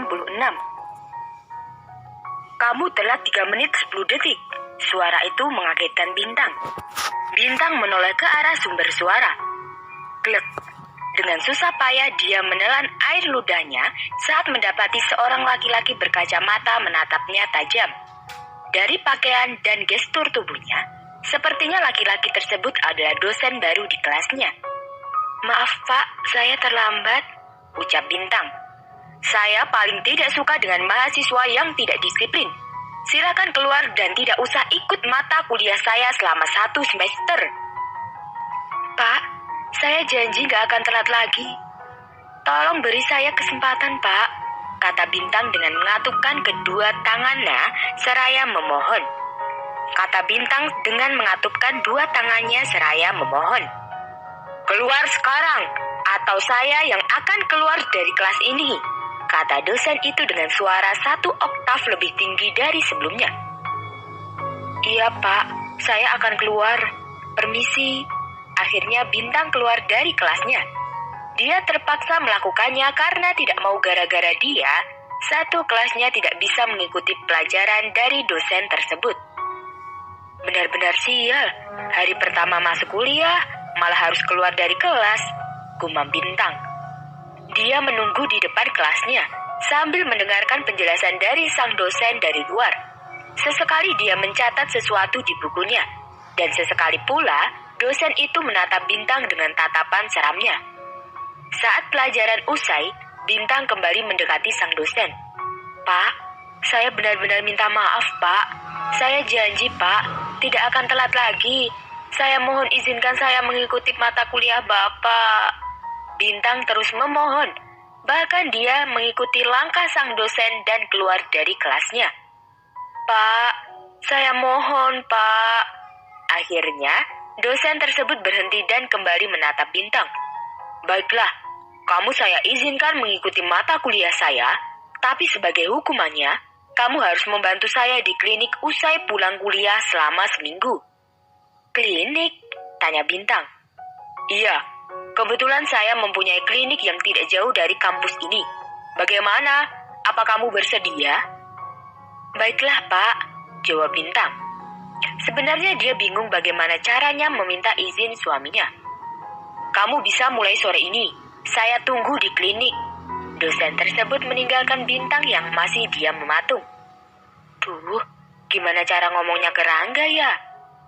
66. Kamu telat 3 menit 10 detik. Suara itu mengagetkan Bintang. Bintang menoleh ke arah sumber suara. Glek. Dengan susah payah dia menelan air ludahnya saat mendapati seorang laki-laki berkacamata menatapnya tajam. Dari pakaian dan gestur tubuhnya, sepertinya laki-laki tersebut adalah dosen baru di kelasnya. "Maaf Pak, saya terlambat," ucap Bintang. "Saya paling tidak suka dengan mahasiswa yang tidak disiplin. Silakan keluar dan tidak usah ikut mata kuliah saya selama 1 semester." "Pak, saya janji gak akan telat lagi. Tolong beri saya kesempatan, Pak," kata Bintang dengan mengatupkan kedua tangannya seraya memohon. "Keluar sekarang, atau saya yang akan keluar dari kelas ini," kata dosen itu dengan suara 1 oktav lebih tinggi dari sebelumnya. "Iya Pak, saya akan keluar. Permisi." Akhirnya Bintang keluar dari kelasnya. Dia terpaksa melakukannya karena tidak mau gara-gara dia, satu kelasnya tidak bisa mengikuti pelajaran dari dosen tersebut. "Benar-benar sial, hari pertama masuk kuliah, malah harus keluar dari kelas," gumam Bintang. Dia menunggu di depan kelasnya, sambil mendengarkan penjelasan dari sang dosen dari luar. Sesekali dia mencatat sesuatu di bukunya, dan sesekali pula dosen itu menatap Bintang dengan tatapan seramnya. Saat pelajaran usai, Bintang kembali mendekati sang dosen. "Pak, saya benar-benar minta maaf, Pak. Saya janji, Pak, tidak akan telat lagi. Saya mohon izinkan saya mengikuti mata kuliah Bapak." Bintang terus memohon. Bahkan dia mengikuti langkah sang dosen dan keluar dari kelasnya. "Pak, saya mohon, Pak." Akhirnya, dosen tersebut berhenti dan kembali menatap Bintang. "Baiklah, kamu saya izinkan mengikuti mata kuliah saya, tapi sebagai hukumannya, kamu harus membantu saya di klinik usai pulang kuliah selama seminggu." "Klinik?" tanya Bintang. "Iya, kebetulan saya mempunyai klinik yang tidak jauh dari kampus ini. Bagaimana? Apa kamu bersedia?" "Baiklah, Pak," jawab Bintang. Sebenarnya dia bingung bagaimana caranya meminta izin suaminya. "Kamu bisa mulai sore ini. Saya tunggu di klinik." Dosen tersebut meninggalkan Bintang yang masih diam mematung. Duh, gimana cara ngomongnya ke Rangga ya?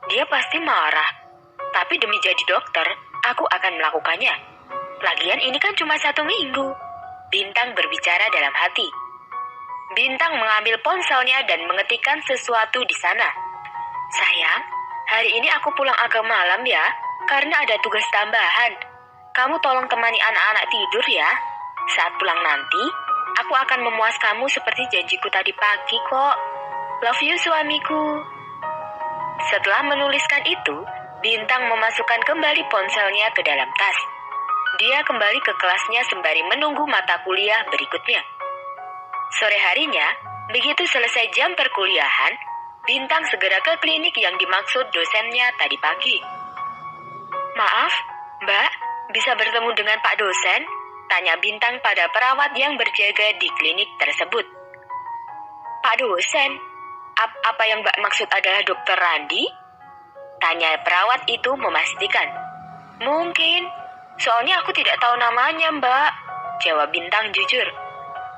Dia pasti marah. Tapi demi jadi dokter, aku akan melakukannya. Lagian ini kan cuma 1 minggu. Bintang berbicara dalam hati. Bintang mengambil ponselnya dan mengetikkan sesuatu di sana. "Sayang, hari ini aku pulang agak malam ya, karena ada tugas tambahan. Kamu tolong temani anak-anak tidur ya. Saat pulang nanti, aku akan memuas kamu seperti janjiku tadi pagi kok. Love you suamiku." Setelah menuliskan itu, Bintang memasukkan kembali ponselnya ke dalam tas. Dia kembali ke kelasnya sembari menunggu mata kuliah berikutnya. Sore harinya, begitu selesai jam perkuliahan, Bintang segera ke klinik yang dimaksud dosennya tadi pagi. "Maaf, Mbak, bisa bertemu dengan Pak dosen?" tanya Bintang pada perawat yang berjaga di klinik tersebut. "Pak dosen? Apa yang Mbak maksud adalah Dokter Randi?" tanya perawat itu memastikan. "Mungkin, soalnya aku tidak tahu namanya, Mbak," jawab Bintang jujur.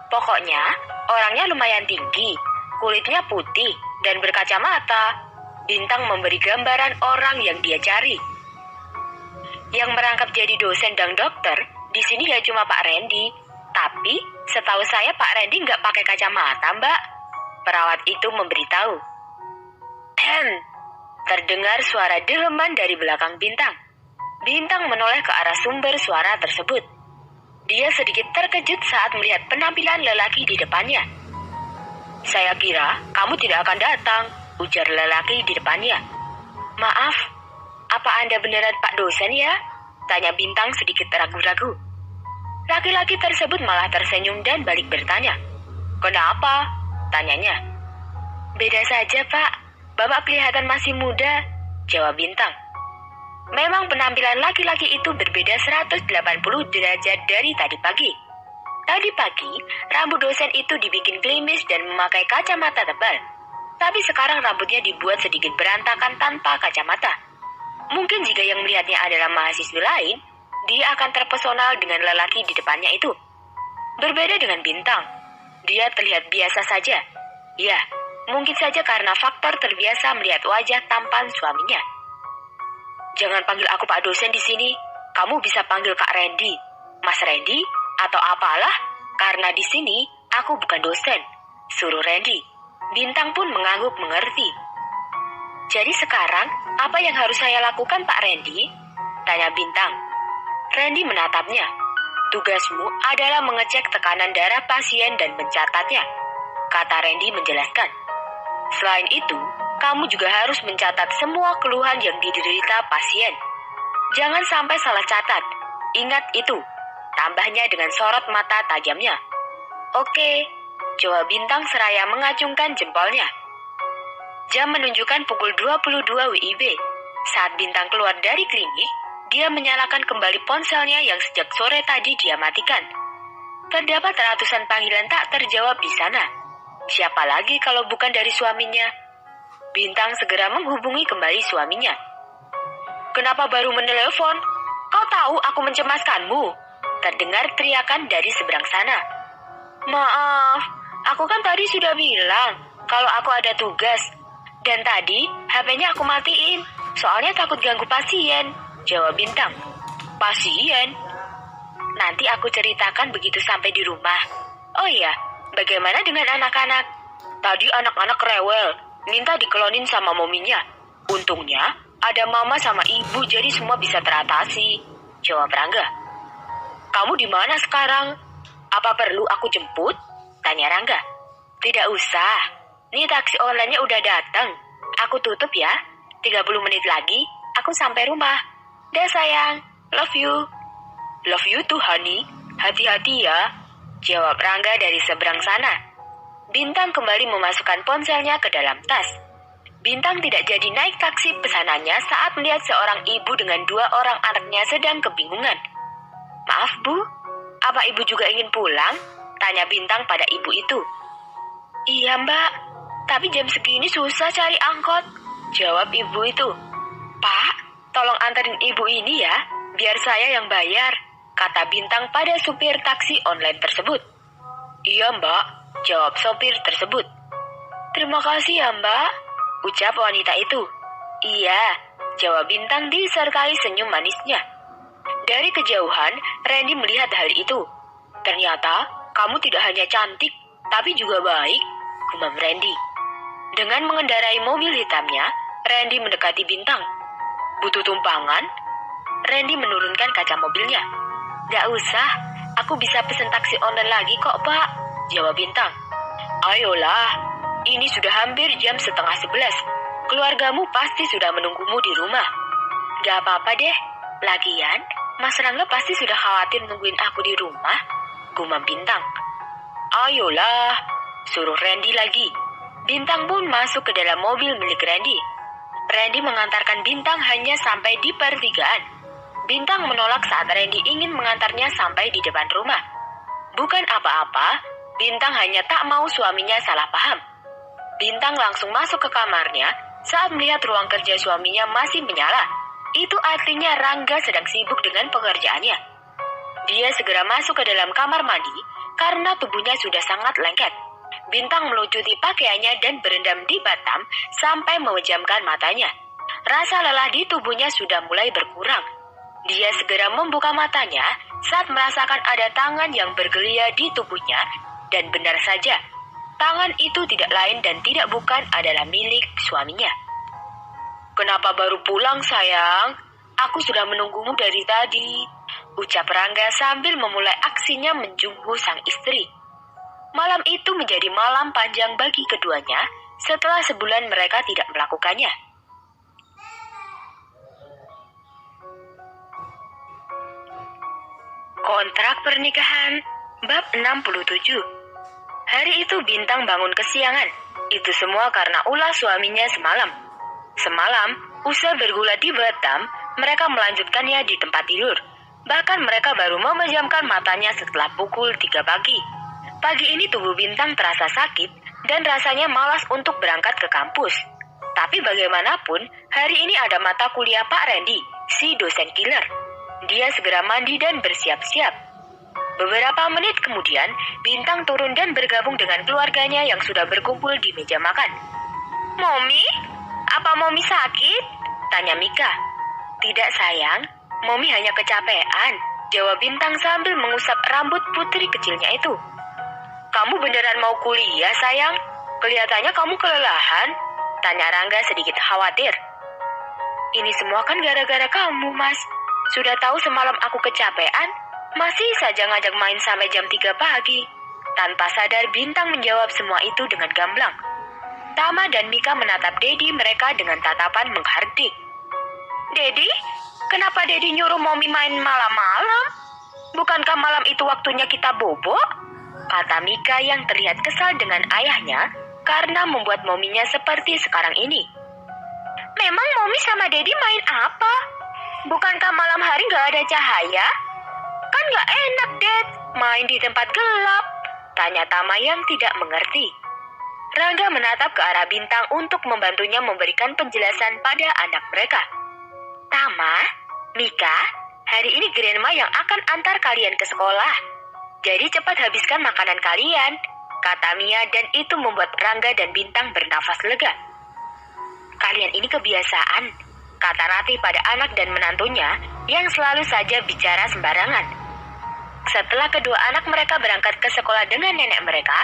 "Pokoknya, orangnya lumayan tinggi, kulitnya putih, dan berkacamata." Bintang memberi gambaran orang yang dia cari. "Yang merangkap jadi dosen dan dokter, di sini ya cuma Pak Randy. Tapi, setahu saya Pak Randy nggak pakai kacamata, Mbak," perawat itu memberitahu. Terdengar suara deleman dari belakang Bintang. Bintang menoleh ke arah sumber suara tersebut. Dia sedikit terkejut saat melihat penampilan lelaki di depannya. "Saya kira kamu tidak akan datang," ujar lelaki di depannya. "Maaf, apa Anda beneran Pak dosen ya?" tanya Bintang sedikit ragu-ragu. Laki-laki tersebut malah tersenyum dan balik bertanya. "Kenapa?" tanyanya. "Beda saja, Pak. Bapak kelihatan masih muda," jawab Bintang. Memang penampilan laki-laki itu berbeda 180 derajat dari tadi pagi. Tadi pagi, rambut dosen itu dibikin klimis dan memakai kacamata tebal. Tapi sekarang rambutnya dibuat sedikit berantakan tanpa kacamata. Mungkin jika yang melihatnya adalah mahasiswa lain, dia akan terpesona dengan lelaki di depannya itu. Berbeda dengan Bintang, dia terlihat biasa saja. Ya, mungkin saja karena faktor terbiasa melihat wajah tampan suaminya. Jangan panggil aku Pak dosen di sini. Kamu bisa panggil Kak Randy, Mas Randy, atau apalah. Karena di sini aku bukan dosen, suruh Randy. Bintang pun mengangguk mengerti. Jadi sekarang, apa yang harus saya lakukan Pak Randy? Tanya Bintang. Randy menatapnya. Tugasmu adalah mengecek tekanan darah pasien dan mencatatnya, kata Randy menjelaskan. Selain itu, kamu juga harus mencatat semua keluhan yang diderita pasien. Jangan sampai salah catat. Ingat itu, tambahnya dengan sorot mata tajamnya. Oke, jawab Bintang seraya mengacungkan jempolnya. Jam menunjukkan pukul 22 WIB. Saat Bintang keluar dari klinik, dia menyalakan kembali ponselnya yang sejak sore tadi dia matikan. Terdapat ratusan panggilan tak terjawab di sana. Siapa lagi kalau bukan dari suaminya? Bintang segera menghubungi kembali suaminya. Kenapa baru menelepon? Kau tahu aku mencemaskanmu? Terdengar teriakan dari seberang sana. Maaf, aku kan tadi sudah bilang kalau aku ada tugas. Dan tadi HP-nya aku matiin, soalnya takut ganggu pasien, jawab Bintang. Pasien? Nanti aku ceritakan begitu sampai di rumah. Oh iya, bagaimana dengan anak-anak? Tadi anak-anak rewel, minta dikelonin sama mominya. Untungnya ada mama sama ibu jadi semua bisa teratasi, jawab Rangga. Kamu di mana sekarang? Apa perlu aku jemput? Tanya Rangga. Tidak usah, nih taksi online-nya udah datang. Aku tutup ya, 30 menit lagi aku sampai rumah. Dah sayang, love you. Love you too honey, hati-hati ya, jawab Rangga dari seberang sana. Bintang kembali memasukkan ponselnya ke dalam tas. Bintang tidak jadi naik taksi pesanannya saat melihat seorang ibu dengan 2 orang anaknya sedang kebingungan. Maaf Bu, apa ibu juga ingin pulang? Tanya Bintang pada ibu itu. Iya Mbak, tapi jam segini susah cari angkot, jawab ibu itu. Pak, tolong anterin ibu ini ya, biar saya yang bayar, kata Bintang pada supir taksi online tersebut. Iya Mbak, jawab sopir tersebut. Terima kasih ya Mbak, ucap wanita itu. Iya, jawab Bintang disertai senyum manisnya. Dari kejauhan, Randy melihat hal itu. Ternyata, kamu tidak hanya cantik, tapi juga baik, gumam Randy. Dengan mengendarai mobil hitamnya, Randy mendekati Bintang. Butuh tumpangan? Randy menurunkan kaca mobilnya. Gak usah, aku bisa pesen taksi online lagi kok Pak, jawab Bintang. Ayolah, ini sudah hampir jam 10:30. Keluargamu pasti sudah menunggumu di rumah. Gak apa-apa deh, lagian Mas Rangga pasti sudah khawatir nungguin aku di rumah, gumam Bintang. Ayolah, suruh Randy lagi. Bintang pun masuk ke dalam mobil milik Randy. Randy mengantarkan Bintang hanya sampai di pertigaan. Bintang menolak saat Randy ingin mengantarnya sampai di depan rumah. Bukan apa-apa, Bintang hanya tak mau suaminya salah paham. Bintang langsung masuk ke kamarnya saat melihat ruang kerja suaminya masih menyala. Itu artinya Rangga sedang sibuk dengan pekerjaannya. Dia segera masuk ke dalam kamar mandi karena tubuhnya sudah sangat lengket. Bintang melucuti pakaiannya dan berendam di bathtub sampai memejamkan matanya. Rasa lelah di tubuhnya sudah mulai berkurang. Dia segera membuka matanya saat merasakan ada tangan yang bergelia di tubuhnya. Dan benar saja, tangan itu tidak lain dan tidak bukan adalah milik suaminya. Kenapa baru pulang sayang? Aku sudah menunggumu dari tadi, ucap Rangga sambil memulai aksinya menjunggu sang istri. Malam itu menjadi malam panjang bagi keduanya setelah sebulan mereka tidak melakukannya. Kontrak pernikahan, bab 67. Hari itu Bintang bangun kesiangan. Itu semua karena ulah suaminya semalam. Semalam, usai bergulat di bathtub, mereka melanjutkannya di tempat tidur. Bahkan mereka baru memejamkan matanya setelah pukul 3 pagi. Pagi ini tubuh Bintang terasa sakit dan rasanya malas untuk berangkat ke kampus. Tapi bagaimanapun, hari ini ada mata kuliah Pak Randy, si dosen killer. Dia segera mandi dan bersiap-siap. Beberapa menit kemudian, Bintang turun dan bergabung dengan keluarganya yang sudah berkumpul di meja makan. "Momi, apa Momi sakit?" tanya Mika. "Tidak sayang, Momi hanya kecapean," jawab Bintang sambil mengusap rambut putri kecilnya itu. "Kamu beneran mau kuliah sayang? Kelihatannya kamu kelelahan," tanya Rangga sedikit khawatir. "Ini semua kan gara-gara kamu, Mas. Sudah tahu semalam aku kecapean, masih saja ngajak main sampai jam 3 pagi. Tanpa sadar Bintang menjawab semua itu dengan gamblang. Tama dan Mika menatap Dedi mereka dengan tatapan menghardik. "Dedi, kenapa Dedi nyuruh Momi main malam-malam? Bukankah malam itu waktunya kita bobo?" kata Mika yang terlihat kesal dengan ayahnya karena membuat Mominya seperti sekarang ini. "Memang Momi sama Dedi main apa? Bukankah malam hari gak ada cahaya? Kan gak enak, Ded, main di tempat gelap," tanya Tama yang tidak mengerti. Rangga menatap ke arah Bintang untuk membantunya memberikan penjelasan pada anak mereka. "Tama, Mika, hari ini Grandma yang akan antar kalian ke sekolah. Jadi cepat habiskan makanan kalian," kata Mia, dan itu membuat Rangga dan Bintang bernafas lega. "Kalian ini kebiasaan," kata Ratih pada anak dan menantunya yang selalu saja bicara sembarangan. Setelah kedua anak mereka berangkat ke sekolah dengan nenek mereka,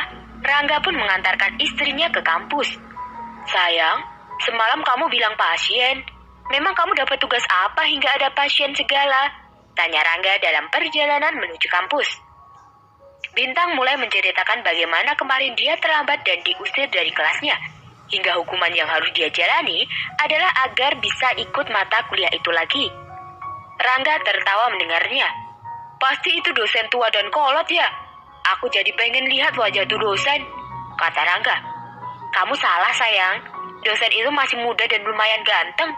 Rangga pun mengantarkan istrinya ke kampus. "Sayang, semalam kamu bilang pasien. Memang kamu dapat tugas apa hingga ada pasien segala?" tanya Rangga dalam perjalanan menuju kampus. Bintang mulai menceritakan bagaimana kemarin dia terlambat dan diusir dari kelasnya, hingga hukuman yang harus dia jalani adalah agar bisa ikut mata kuliah itu lagi. Rangga tertawa mendengarnya. "Pasti itu dosen tua dan kolot ya? Aku jadi pengen lihat wajah tuh dosen," kata Rangga. "Kamu salah sayang, dosen itu masih muda dan lumayan ganteng."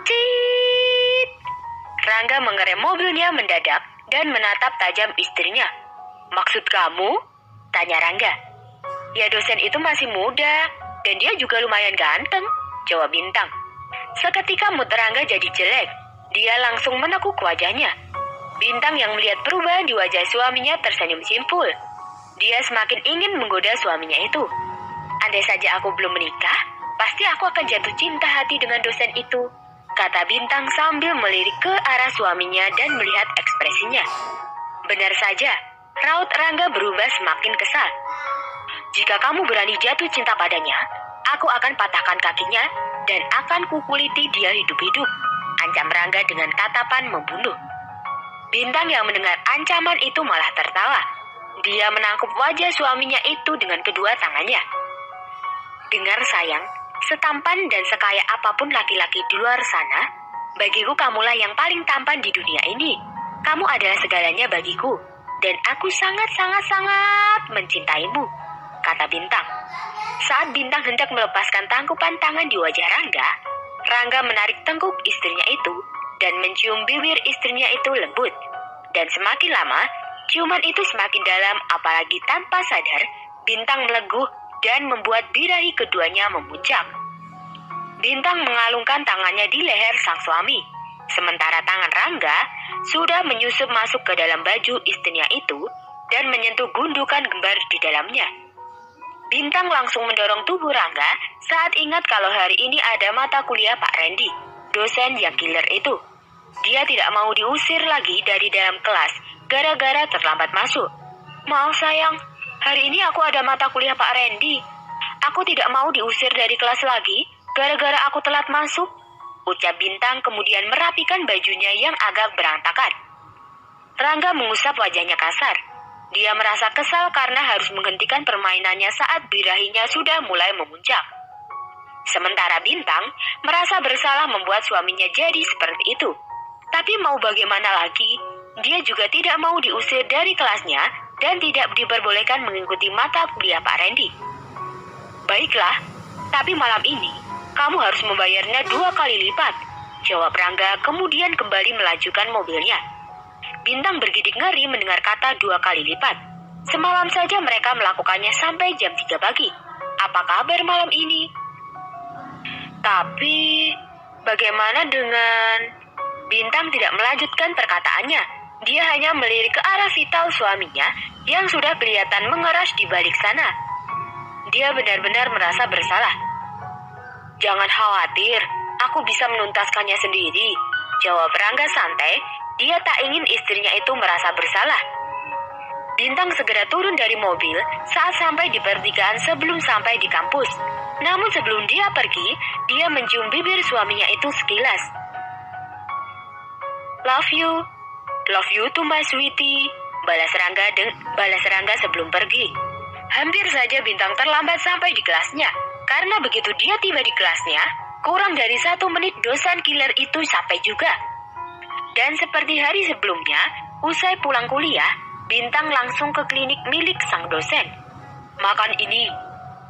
Cit! Rangga mengerem mobilnya mendadak dan menatap tajam istrinya. "Maksud kamu?" tanya Rangga. "Ya dosen itu masih muda dan dia juga lumayan ganteng," jawab Bintang. Seketika mood Rangga jadi jelek. Dia langsung menekuk wajahnya. Bintang yang melihat perubahan di wajah suaminya tersenyum simpul. Dia semakin ingin menggoda suaminya itu. "Andai saja aku belum menikah, pasti aku akan jatuh cinta hati dengan dosen itu," kata Bintang sambil melirik ke arah suaminya dan melihat ekspresinya. Benar saja, raut Rangga berubah semakin kesal. "Jika kamu berani jatuh cinta padanya, aku akan patahkan kakinya dan akan kukuliti dia hidup-hidup," ancam Rangga dengan tatapan membunuh. Bintang yang mendengar ancaman itu malah tertawa. Dia menangkup wajah suaminya itu dengan kedua tangannya. "Dengar sayang, setampan dan sekaya apapun laki-laki di luar sana, bagiku kamulah yang paling tampan di dunia ini. Kamu adalah segalanya bagiku, dan aku sangat-sangat-sangat mencintaimu," kata Bintang. Saat Bintang hendak melepaskan tangkupan tangan di wajah Rangga, Rangga menarik tengkuk istrinya itu dan mencium bibir istrinya itu lembut. Dan semakin lama, ciuman itu semakin dalam, apalagi tanpa sadar, Bintang meleguh dan membuat birahi keduanya memuncak. Bintang mengalungkan tangannya di leher sang suami, sementara tangan Rangga sudah menyusup masuk ke dalam baju istrinya itu dan menyentuh gundukan gembar di dalamnya. Bintang langsung mendorong tubuh Rangga saat ingat kalau hari ini ada mata kuliah Pak Randy, dosen yang killer itu. Dia tidak mau diusir lagi dari dalam kelas gara-gara terlambat masuk. "Maaf sayang, hari ini aku ada mata kuliah Pak Randy. Aku tidak mau diusir dari kelas lagi gara-gara aku telat masuk," ucap Bintang kemudian merapikan bajunya yang agak berantakan. Rangga mengusap wajahnya kasar. Dia merasa kesal karena harus menghentikan permainannya saat birahinya sudah mulai memuncak. Sementara Bintang merasa bersalah membuat suaminya jadi seperti itu. Tapi mau bagaimana lagi, dia juga tidak mau diusir dari kelasnya dan tidak diperbolehkan mengikuti mata kuliah Pak Randy. "Baiklah, tapi malam ini kamu harus membayarnya 2 kali lipat," jawab Rangga kemudian kembali melajukan mobilnya. Bintang bergidik ngeri mendengar kata 2 kali lipat. Semalam saja mereka melakukannya sampai jam 3 pagi. Apa kabar malam ini? Tapi, bagaimana dengan... Bintang tidak melanjutkan perkataannya. Dia hanya melirik ke arah vital suaminya yang sudah kelihatan mengeras di balik sana. Dia benar-benar merasa bersalah. Jangan khawatir, aku bisa menuntaskannya sendiri, jawab Rangga santai. Dia tak ingin istrinya itu merasa bersalah. Bintang segera turun dari mobil saat sampai di pertigaan sebelum sampai di kampus. Namun sebelum dia pergi, dia mencium bibir suaminya itu sekilas. Love you to my sweetie, balas Rangga sebelum pergi. Hampir saja Bintang terlambat sampai di kelasnya, karena begitu dia tiba di kelasnya, kurang dari 1 menit dosen killer itu sampai juga. Dan seperti hari sebelumnya, usai pulang kuliah, Bintang langsung ke klinik milik sang dosen. Makan ini.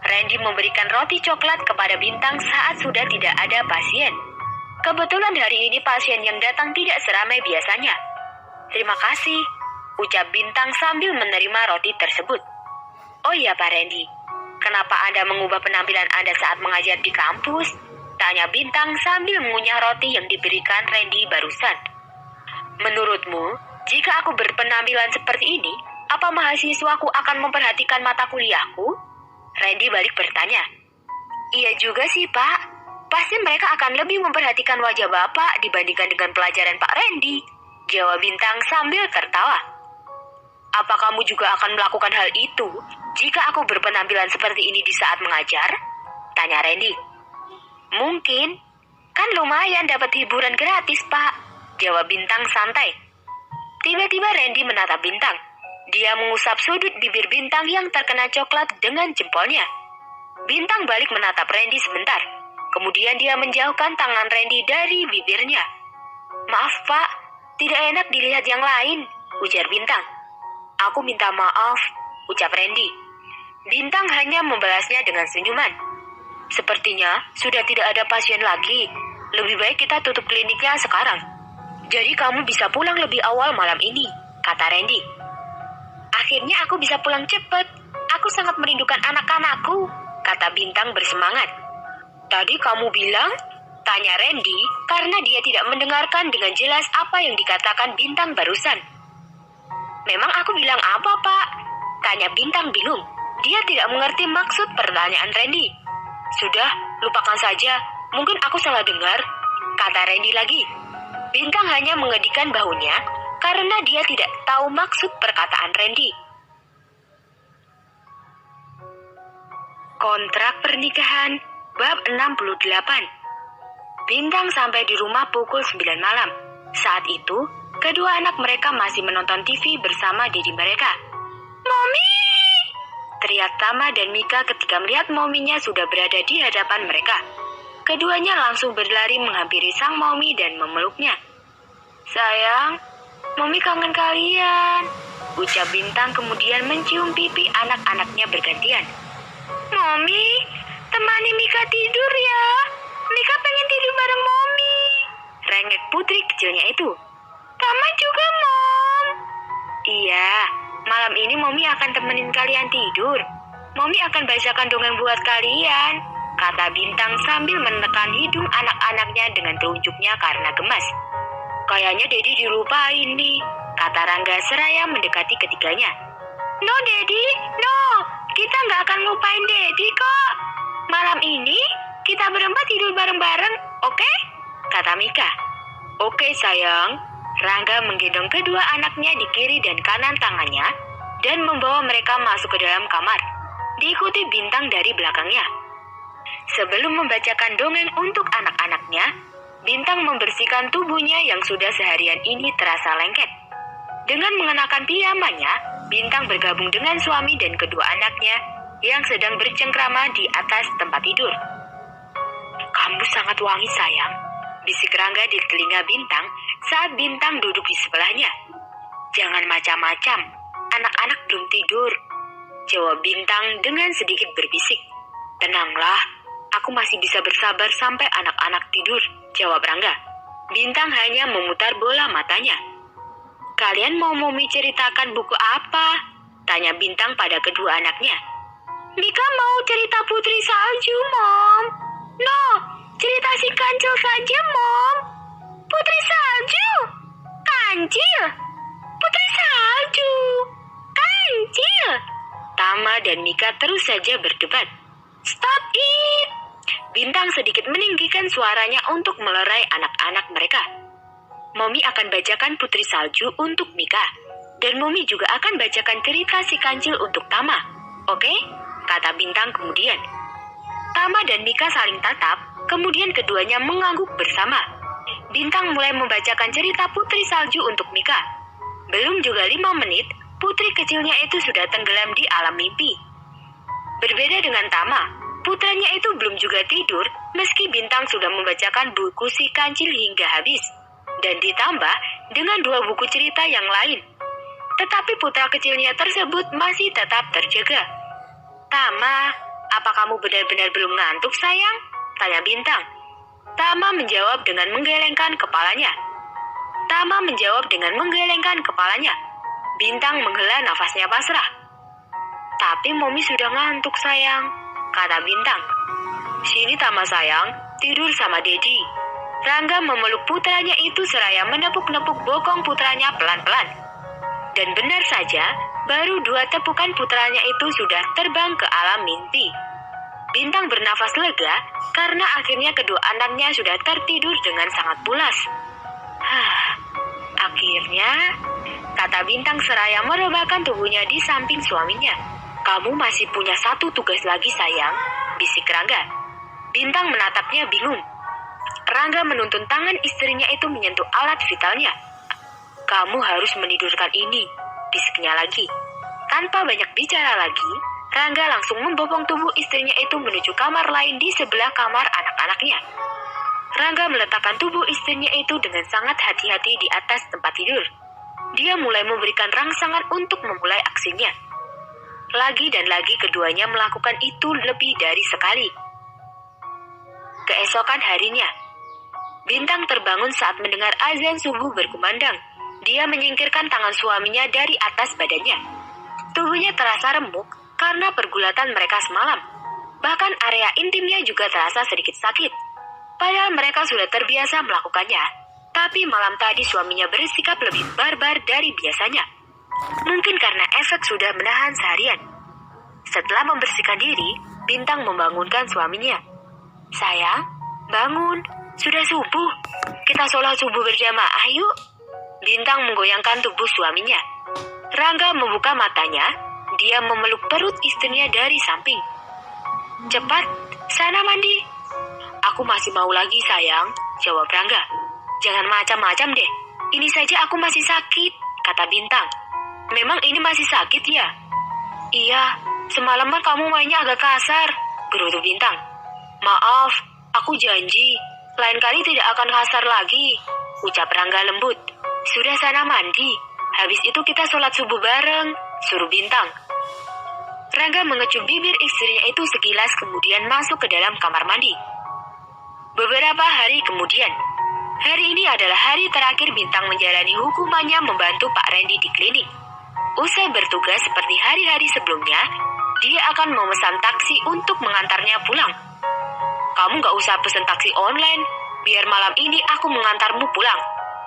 Randy memberikan roti coklat kepada Bintang saat sudah tidak ada pasien. Kebetulan hari ini pasien yang datang tidak seramai biasanya. Terima kasih, ucap Bintang sambil menerima roti tersebut. Oh iya Pak Randy, kenapa Anda mengubah penampilan Anda saat mengajar di kampus? Tanya Bintang sambil mengunyah roti yang diberikan Randy barusan. Menurutmu, jika aku berpenampilan seperti ini, apa mahasiswaku akan memperhatikan mata kuliahku? Randy balik bertanya. Iya juga sih, Pak. Pasti mereka akan lebih memperhatikan wajah Bapak dibandingkan dengan pelajaran Pak Randy, jawab Bintang sambil tertawa. Apa kamu juga akan melakukan hal itu jika aku berpenampilan seperti ini di saat mengajar? Tanya Randy. Mungkin, kan lumayan dapat hiburan gratis, Pak, jawab Bintang santai. Tiba-tiba Randy menatap Bintang. Dia mengusap sudut bibir Bintang yang terkena coklat dengan jempolnya. Bintang balik menatap Randy sebentar. Kemudian dia menjauhkan tangan Randy dari bibirnya. Maaf Pak, tidak enak dilihat yang lain, ujar Bintang. Aku minta maaf, ucap Randy. Bintang hanya membalasnya dengan senyuman. Sepertinya sudah tidak ada pasien lagi. Lebih baik kita tutup kliniknya sekarang. Jadi kamu bisa pulang lebih awal malam ini, kata Randy. Akhirnya aku bisa pulang cepat. Aku sangat merindukan anak-anakku, kata Bintang bersemangat. Tadi kamu bilang? Tanya Randy karena dia tidak mendengarkan dengan jelas apa yang dikatakan Bintang barusan. Memang aku bilang apa, Pak? Tanya Bintang bingung. Dia tidak mengerti maksud pertanyaan Randy. Sudah, lupakan saja. Mungkin aku salah dengar, kata Randy lagi. Bintang hanya mengedikan bahunya karena dia tidak tahu maksud perkataan Randy. Kontrak pernikahan bab 68. Bintang sampai di rumah pukul 9 malam. Saat itu, kedua anak mereka masih menonton TV bersama didi mereka. Mommy! Teriak Tama dan Mika ketika melihat mominya sudah berada di hadapan mereka. Keduanya langsung berlari menghampiri sang Mommy dan memeluknya. Sayang, Mommy kangen kalian, ucap Bintang kemudian mencium pipi anak-anaknya bergantian. Mommy, temani Mika tidur ya. Mika pengen tidur bareng Mommy, rengek putri kecilnya itu. Tama juga, Mom. Iya, malam ini Mommy akan temenin kalian tidur. Mommy akan bacakan dongeng buat kalian, kata Bintang sambil menekan hidung anak-anaknya dengan telunjuknya karena gemas. Kayaknya Dedi dilupain nih, kata Rangga seraya mendekati ketiganya. No, Dedi, no. Kita nggak akan lupain Dedi kok. Malam ini kita berempat tidur bareng-bareng, oke? Kata Mika. Oke sayang. Rangga menggendong kedua anaknya di kiri dan kanan tangannya dan membawa mereka masuk ke dalam kamar. Diikuti Bintang dari belakangnya. Sebelum membacakan dongeng untuk anak-anaknya, Bintang membersihkan tubuhnya yang sudah seharian ini terasa lengket. Dengan mengenakan piyamanya, Bintang bergabung dengan suami dan kedua anaknya yang sedang bercengkrama di atas tempat tidur. Kamu sangat wangi sayang, bisik Rangga di telinga Bintang saat Bintang duduk di sebelahnya. Jangan macam-macam, anak-anak belum tidur, jawab Bintang dengan sedikit berbisik. Tenanglah, aku masih bisa bersabar sampai anak-anak tidur, jawab Rangga. Bintang hanya memutar bola matanya. Kalian mau Momi ceritakan buku apa? Tanya Bintang pada kedua anaknya. Mika mau cerita Putri Salju, Mom. No, cerita si Kancil saja, Mom. Putri Salju? Kancil? Putri Salju? Kancil? Tama dan Mika terus saja berdebat. Stop it! Bintang sedikit meninggikan suaranya untuk melerai anak-anak mereka. Momi akan bacakan Putri Salju untuk Mika. Dan Momi juga akan bacakan cerita si Kancil untuk Tama. Oke? Kata Bintang kemudian. Tama dan Mika saling tatap, kemudian keduanya mengangguk bersama. Bintang mulai membacakan cerita Putri Salju untuk Mika. Belum juga 5 menit, putri kecilnya itu sudah tenggelam di alam mimpi. Berbeda dengan Tama, putranya itu belum juga tidur meski Bintang sudah membacakan buku si Kancil hingga habis. Dan ditambah dengan 2 buku cerita yang lain. Tetapi putra kecilnya tersebut masih tetap terjaga. Tama, apa kamu benar-benar belum ngantuk, sayang? Tanya Bintang. Tama menjawab dengan menggelengkan kepalanya. Bintang menghela nafasnya pasrah. Tapi Momi sudah ngantuk, sayang, kata Bintang. Sini Tama sayang, tidur sama Dedi. Rangga memeluk putranya itu seraya menepuk-nepuk bokong putranya pelan-pelan. Dan benar saja, baru 2 tepukan putranya itu sudah terbang ke alam mimpi. Bintang bernafas lega karena akhirnya kedua anaknya sudah tertidur dengan sangat pulas. Akhirnya, kata Bintang seraya merebahkan tubuhnya di samping suaminya. Kamu masih punya 1 tugas lagi sayang, bisik Rangga. Bintang menatapnya bingung. Rangga menuntun tangan istrinya itu menyentuh alat vitalnya. Kamu harus menidurkan ini, bisiknya lagi. Tanpa banyak bicara lagi, Rangga langsung membopong tubuh istrinya itu menuju kamar lain di sebelah kamar anak-anaknya. Rangga meletakkan tubuh istrinya itu dengan sangat hati-hati di atas tempat tidur. Dia mulai memberikan rangsangan untuk memulai aksinya. Lagi dan lagi keduanya melakukan itu lebih dari sekali. Keesokan harinya, Bintang terbangun saat mendengar azan subuh berkumandang. Dia menyingkirkan tangan suaminya dari atas badannya. Tubuhnya terasa remuk karena pergulatan mereka semalam. Bahkan area intimnya juga terasa sedikit sakit. Padahal mereka sudah terbiasa melakukannya. Tapi malam tadi suaminya bersikap lebih barbar dari biasanya. Mungkin karena efek sudah menahan seharian. Setelah membersihkan diri, Bintang membangunkan suaminya. Sayang, bangun. Sudah subuh. Kita sholat subuh berjamaah yuk. Bintang menggoyangkan tubuh suaminya. Rangga membuka matanya. Dia memeluk perut istrinya dari samping. Cepat, sana mandi. Aku masih mau lagi sayang, jawab Rangga. Jangan macam-macam deh. Ini saja aku masih sakit, kata Bintang. Memang ini masih sakit ya? Iya, semalaman kamu mainnya agak kasar, gerutu Bintang. Maaf, aku janji, lain kali tidak akan kasar lagi, ucap Rangga lembut. Sudah sana mandi, habis itu kita sholat subuh bareng, suruh Bintang. Rangga mengecup bibir istrinya itu sekilas kemudian masuk ke dalam kamar mandi. Beberapa hari kemudian, hari ini adalah hari terakhir Bintang menjalani hukumannya membantu Pak Randy di klinik. Usai bertugas seperti hari-hari sebelumnya, dia akan memesan taksi untuk mengantarnya pulang. Kamu gak usah pesen taksi online, biar malam ini aku mengantarmu pulang.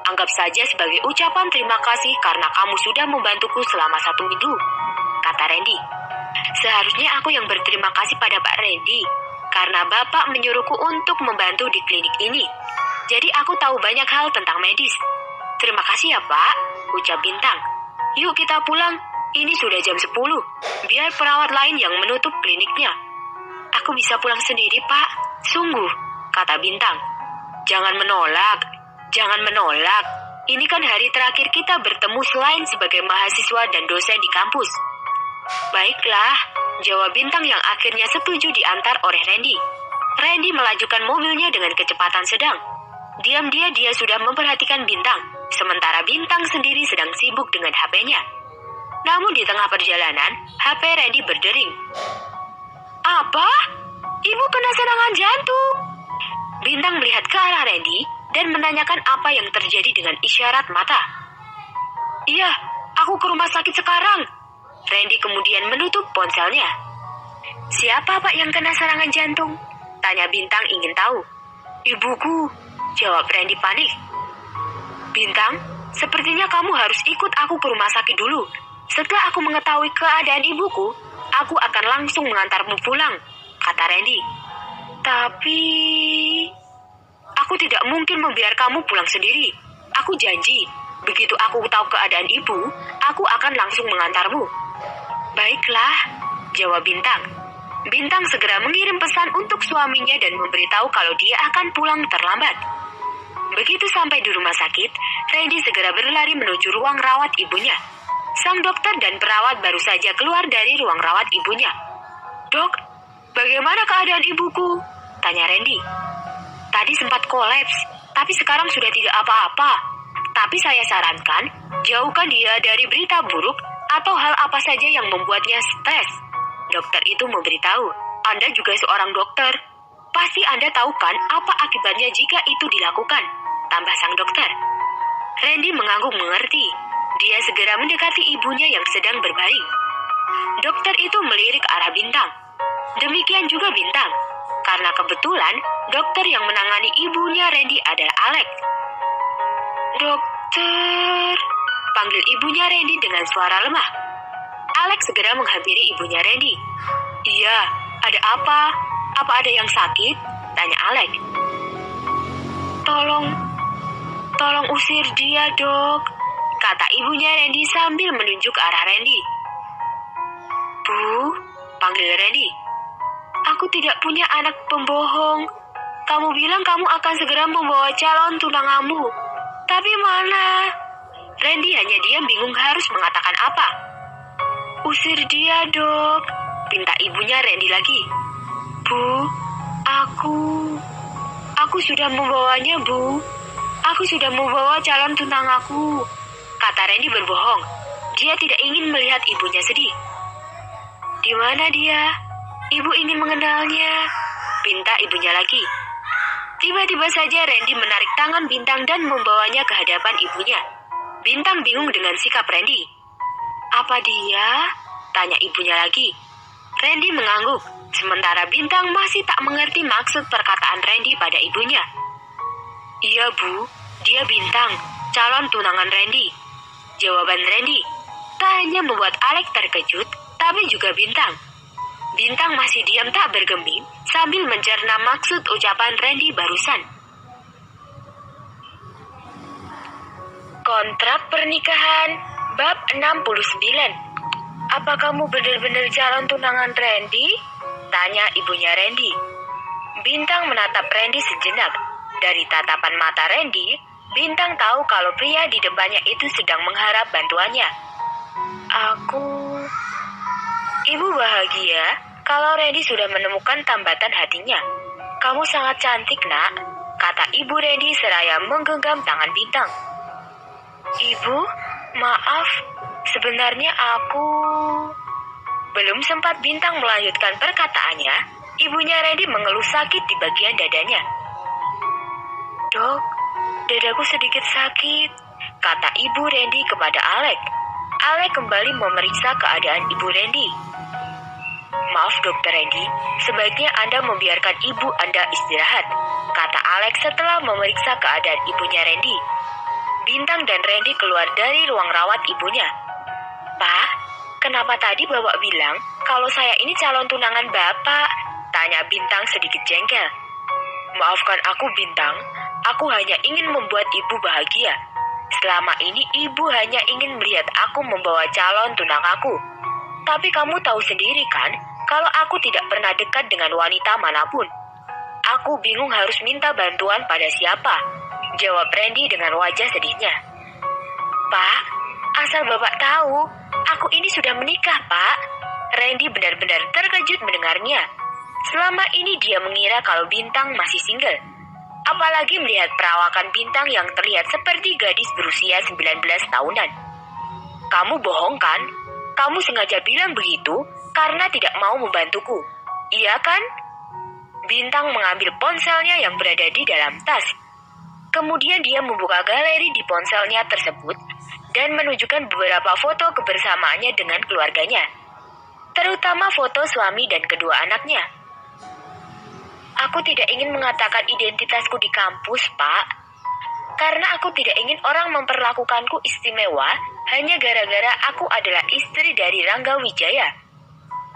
Anggap saja sebagai ucapan terima kasih karena kamu sudah membantuku selama 1 minggu, kata Randy. Seharusnya aku yang berterima kasih pada Pak Randy, karena Bapak menyuruhku untuk membantu di klinik ini. Jadi aku tahu banyak hal tentang medis. Terima kasih ya Pak, ucap Bintang. Yuk kita pulang, ini sudah jam 10, biar perawat lain yang menutup kliniknya. Aku bisa pulang sendiri Pak, sungguh, kata Bintang. Jangan menolak. Ini kan hari terakhir kita bertemu selain sebagai mahasiswa dan dosen di kampus. Baiklah, jawab Bintang yang akhirnya setuju diantar oleh Randy. Randy melajukan mobilnya dengan kecepatan sedang. Diam-diam dia sudah memperhatikan Bintang, sementara Bintang sendiri sedang sibuk dengan HP-nya. Namun di tengah perjalanan, HP Randy berdering. Apa? Ibu kena serangan jantung. Bintang melihat ke arah Randy dan menanyakan apa yang terjadi dengan isyarat mata. Iya, aku ke rumah sakit sekarang. Randy kemudian menutup ponselnya. Siapa Pak yang kena serangan jantung? Tanya Bintang ingin tahu. Ibuku, jawab Randy panik. Bintang, sepertinya kamu harus ikut aku ke rumah sakit dulu. Setelah aku mengetahui keadaan ibuku, aku akan langsung mengantarmu pulang, kata Randy. Tapi aku tidak mungkin membiarkan kamu pulang sendiri. Aku janji, begitu aku tahu keadaan ibu, aku akan langsung mengantarmu. Baiklah, jawab Bintang. Bintang segera mengirim pesan untuk suaminya dan memberitahu kalau dia akan pulang terlambat. Begitu sampai di rumah sakit, Randy segera berlari menuju ruang rawat ibunya. Sang dokter dan perawat baru saja keluar dari ruang rawat ibunya. Dok, bagaimana keadaan ibuku? Tanya Randy. Tadi sempat kolaps, tapi sekarang sudah tidak apa-apa. Tapi saya sarankan, jauhkan dia dari berita buruk atau hal apa saja yang membuatnya stres. Dokter itu memberitahu, Anda juga seorang dokter. Pasti Anda tahu kan apa akibatnya jika itu dilakukan, tambah sang dokter. Randy mengangguk mengerti. Dia segera mendekati ibunya yang sedang berbaring. Dokter itu melirik ke arah Bintang. Demikian juga Bintang, karena kebetulan dokter yang menangani ibunya Randy adalah Alex. Dokter, panggil ibunya Randy dengan suara lemah. Alex segera menghampiri ibunya Randy. Iya, ada apa? Apa ada yang sakit? Tanya Alex. Tolong usir dia, dok, kata ibunya Randy sambil menunjuk ke arah Randy. Bu, panggil Randy. Aku tidak punya anak pembohong. Kamu bilang kamu akan segera membawa calon tunanganmu. Tapi mana? Randy hanya diam bingung harus mengatakan apa. Usir dia, dok, pinta ibunya Randy lagi. Bu, aku sudah membawanya, Bu. Aku sudah membawa calon tunanganku, kata Randy berbohong. Dia tidak ingin melihat ibunya sedih. Di mana dia? Ibu ingin mengenalnya, pinta ibunya lagi. Tiba-tiba saja Randy menarik tangan Bintang dan membawanya ke hadapan ibunya. Bintang bingung dengan sikap Randy. Apa dia? Tanya ibunya lagi. Randy mengangguk, sementara Bintang masih tak mengerti maksud perkataan Randy pada ibunya. Iya, Bu, dia Bintang, calon tunangan Randy. Jawaban Randy tak hanya membuat Alex terkejut, tapi juga Bintang. Bintang masih diam tak bergeming sambil mencerna maksud ucapan Randy barusan. Kontrak pernikahan, bab 69. Apa kamu benar-benar calon tunangan Randy? Tanya ibunya Randy. Bintang menatap Randy sejenak. Dari tatapan mata Randy, Bintang tahu kalau pria di depannya itu sedang mengharap bantuannya. Ibu bahagia kalau Randy sudah menemukan tambatan hatinya. Kamu sangat cantik, nak, kata ibu Randy seraya menggenggam tangan Bintang. Ibu, maaf, sebenarnya aku... Belum sempat Bintang melanjutkan perkataannya, ibunya Randy mengeluh sakit di bagian dadanya. Dok, dadaku sedikit sakit, kata ibu Randy kepada Alex. Alex kembali memeriksa keadaan ibu Randy. Maaf, Dokter Randy, sebaiknya Anda membiarkan ibu Anda istirahat, kata Alex setelah memeriksa keadaan ibunya Randy. Bintang dan Randy keluar dari ruang rawat ibunya. Pak, kenapa tadi Bapak bilang kalau saya ini calon tunangan Bapak? Tanya Bintang sedikit jengkel. Maafkan aku, Bintang. Aku hanya ingin membuat ibu bahagia. Selama ini ibu hanya ingin melihat aku membawa calon tunanganku. Tapi kamu tahu sendiri kan, kalau aku tidak pernah dekat dengan wanita manapun. Aku bingung harus minta bantuan pada siapa, jawab Randy dengan wajah sedihnya. Pak, asal Bapak tahu, aku ini sudah menikah, Pak. Randy benar-benar terkejut mendengarnya. Selama ini dia mengira kalau Bintang masih single. Apalagi melihat perawakan Bintang yang terlihat seperti gadis berusia 19 tahunan. Kamu bohong kan? Kamu sengaja bilang begitu karena tidak mau membantuku. Iya kan? Bintang mengambil ponselnya yang berada di dalam tas. Kemudian dia membuka galeri di ponselnya tersebut dan menunjukkan beberapa foto kebersamaannya dengan keluarganya, terutama foto suami dan kedua anaknya. Aku tidak ingin mengatakan identitasku di kampus, Pak, karena aku tidak ingin orang memperlakukanku istimewa hanya gara-gara aku adalah istri dari Rangga Wijaya,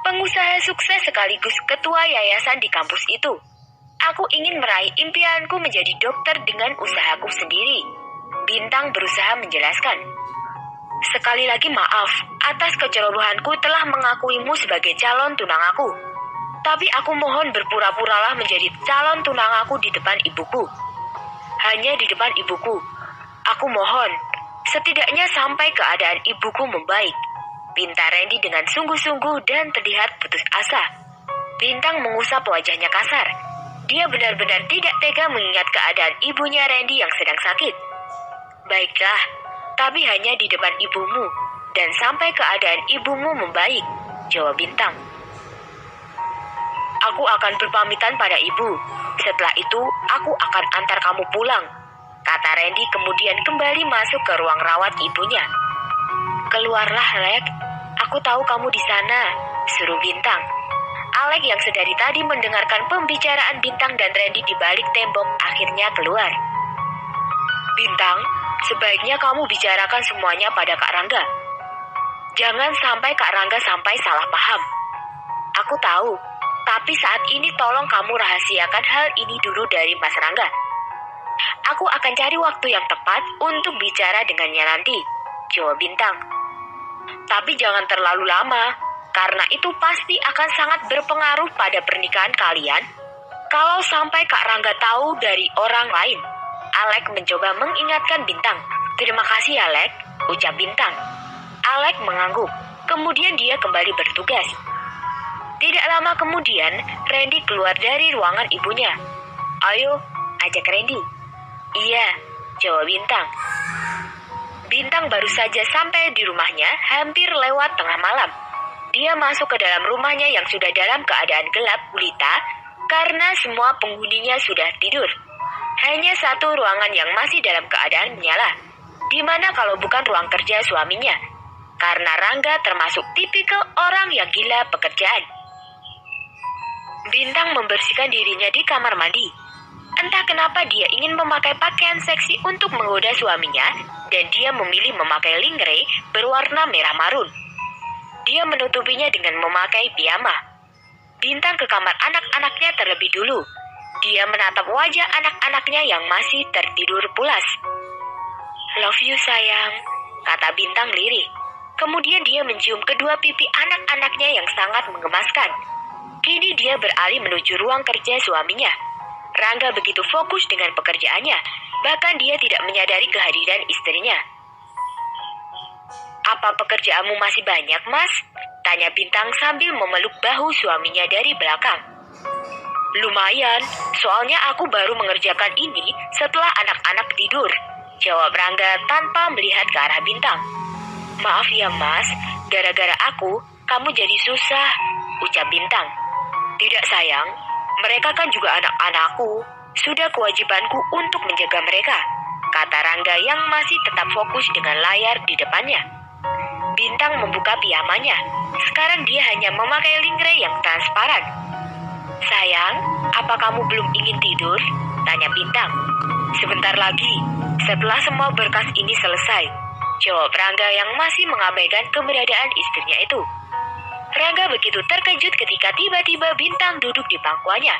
pengusaha sukses sekaligus ketua yayasan di kampus itu. Aku ingin meraih impianku menjadi dokter dengan usahaku sendiri. Bintang berusaha menjelaskan. Sekali lagi maaf atas kecerobohanku telah mengakuimu sebagai calon tunang aku. Tapi aku mohon berpura-puralah menjadi calon tunang aku di depan ibuku. Hanya di depan ibuku. Aku mohon, setidaknya sampai keadaan ibuku membaik. Pinta Randy dengan sungguh-sungguh dan terlihat putus asa. Bintang mengusap wajahnya kasar. Dia benar-benar tidak tega mengingat keadaan ibunya Randy yang sedang sakit. Baiklah, tapi hanya di depan ibumu, dan sampai keadaan ibumu membaik, jawab Bintang. Aku akan berpamitan pada ibu. Setelah itu, aku akan antar kamu pulang, kata Randy kemudian kembali masuk ke ruang rawat ibunya. Keluarlah, Alec. Aku tahu kamu di sana, suruh Bintang. Alec yang sedari tadi mendengarkan pembicaraan Bintang dan Randy di balik tembok akhirnya keluar. Bintang, sebaiknya kamu bicarakan semuanya pada Kak Rangga. Jangan sampai Kak Rangga sampai salah paham. Aku tahu, tapi saat ini tolong kamu rahasiakan hal ini dulu dari Mas Rangga. Aku akan cari waktu yang tepat untuk bicara dengannya nanti, jawab Bintang. Tapi jangan terlalu lama, karena itu pasti akan sangat berpengaruh pada pernikahan kalian kalau sampai Kak Rangga tahu dari orang lain. Alec mencoba mengingatkan Bintang. Terima kasih, Alec, ucap Bintang. Alec mengangguk, kemudian dia kembali bertugas. Tidak lama kemudian, Randy keluar dari ruangan ibunya. Ayo, ajak Randy. Iya, jawab Bintang. Bintang baru saja sampai di rumahnya hampir lewat tengah malam. Dia masuk ke dalam rumahnya yang sudah dalam keadaan gelap gulita karena semua penghuninya sudah tidur. Hanya satu ruangan yang masih dalam keadaan menyala, di mana kalau bukan ruang kerja suaminya, karena Rangga termasuk tipikal orang yang gila pekerjaan. Bintang membersihkan dirinya di kamar mandi. Entah kenapa dia ingin memakai pakaian seksi untuk menggoda suaminya, dan dia memilih memakai lingerie berwarna merah marun. Dia menutupinya dengan memakai piyama. Bintang ke kamar anak-anaknya terlebih dulu. Dia menatap wajah anak-anaknya yang masih tertidur pulas. Love you sayang, kata Bintang lirih. Kemudian dia mencium kedua pipi anak-anaknya yang sangat menggemaskan. Kini dia beralih menuju ruang kerja suaminya. Rangga begitu fokus dengan pekerjaannya, bahkan dia tidak menyadari kehadiran istrinya. Apa pekerjaanmu masih banyak, Mas? Tanya Bintang sambil memeluk bahu suaminya dari belakang. Lumayan, soalnya aku baru mengerjakan ini setelah anak-anak tidur, jawab Rangga tanpa melihat ke arah Bintang. Maaf ya Mas, gara-gara aku, kamu jadi susah, ucap Bintang. Tidak sayang, mereka kan juga anak-anakku, sudah kewajibanku untuk menjaga mereka, kata Rangga yang masih tetap fokus dengan layar di depannya. Bintang membuka piyamanya, sekarang dia hanya memakai lingerie yang transparan. Sayang, apa kamu belum ingin tidur? Tanya Bintang. Sebentar lagi, setelah semua berkas ini selesai, jawab Rangga yang masih mengabaikan keberadaan istrinya itu. Rangga begitu terkejut ketika tiba-tiba Bintang duduk di pangkuannya.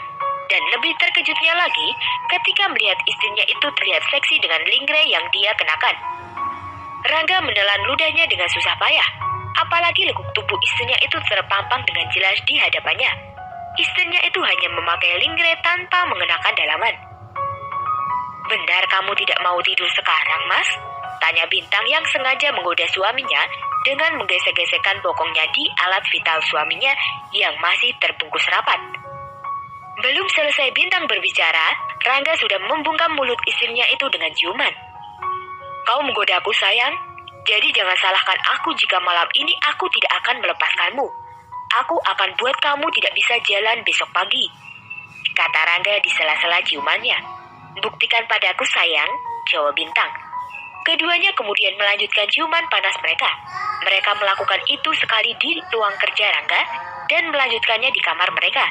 Dan lebih terkejutnya lagi ketika melihat istrinya itu terlihat seksi dengan lingerie yang dia kenakan. Rangga menelan ludahnya dengan susah payah. Apalagi lekuk tubuh istrinya itu terpampang dengan jelas di hadapannya. Istrinya itu hanya memakai lingerie tanpa mengenakan dalaman. Benar kamu tidak mau tidur sekarang, Mas? Tanya Bintang yang sengaja menggoda suaminya dengan menggesek-gesekkan bokongnya di alat vital suaminya yang masih terbungkus rapat. Belum selesai Bintang berbicara, Rangga sudah membungkam mulut istrinya itu dengan ciuman. Kau menggoda aku sayang, jadi jangan salahkan aku jika malam ini aku tidak akan melepaskanmu. Aku akan buat kamu tidak bisa jalan besok pagi, kata Rangga di sela-sela ciumannya. Buktikan padaku sayang, jawab Bintang. Keduanya kemudian melanjutkan ciuman panas mereka. Mereka melakukan itu sekali di ruang kerja Rangga dan melanjutkannya di kamar mereka.